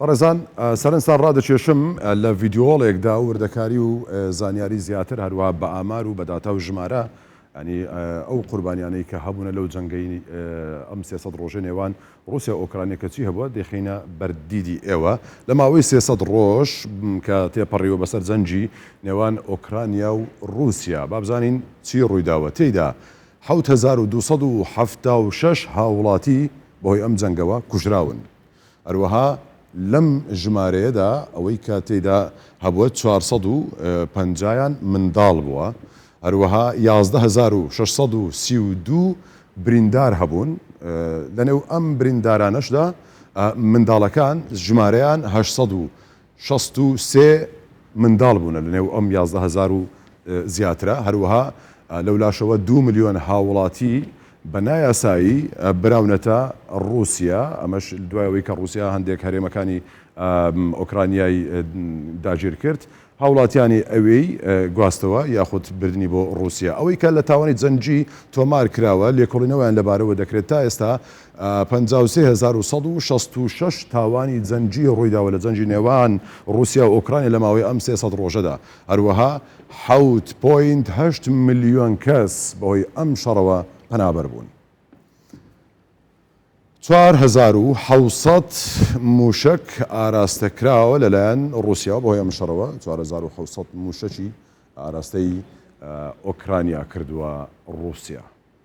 بەڕێزان سەرنجتان ڕادەکێشم لە ڤیدیۆڵێکدا وردەکاری و زانیاری زیاتر هەروە بە ئامار و بە داتا و ژمارە ینی ئەو قوربانیانەی کە هەبوونە لەو جەنگەی ئەم 300 ڕۆژە نێوان رووسیا و ئۆکرانیا کە چی هەبووە دەخینە بەردیدی ئێوە لە ماوەی 300 ڕۆژ کە تێپەڕیوە بەسەر جەنجی نێوان ئۆکرانیا و رووسیا با بزانین چی ڕوویداوە تێیدا 7276 هاوڵاتی بەهۆی ئەم جەنگەوە کوژراون هەروەها لەم ژمارەیەدا ئەوەی کە تێیدا هەبووە 450یان منداڵ بووە هەروەها 11632 بریندار هەبوون لەنێو ئەم بریندارانەشدا منداڵەکان ژمارەیان 863 منداڵ بوون لەنێو ئەم 11000 و زیاترە هەروەها لەو لاشەوە 2 ملیۆن هاوڵاتی بە نایاسایی براونەتە رووسیا ئەمەش دوایەوەی کە رووسیا هەندێک هەرێمەکانی ئۆکرانیای داگیر کرد هاوڵاتیانی ئەوەی گواستەوە یاخود بردننی بۆ رووسیا ئەوەی کە لە تاوانی جەنجی تۆمار کراوە لێکۆڵینەوەیان لەبارەوە دەکرێت تا ئێستا 53166 تاوانی جەنجی ڕوویداوە لە جەنجی نێوان رووسیا و ئۆکرانیا لە ماوەی ئەم 300 ڕۆژەدا هەروەها 7.8 ملیۆن کەس بەهۆی ئەم شەڕەوە پەنابەر بوون 4700 موشک ئاراستەکراوە لەلایەن رووسیا بەهۆی ئەم شەڕەوە 4700 موشەکی ئاراستەی ئۆکرانیا کردووە رووسیا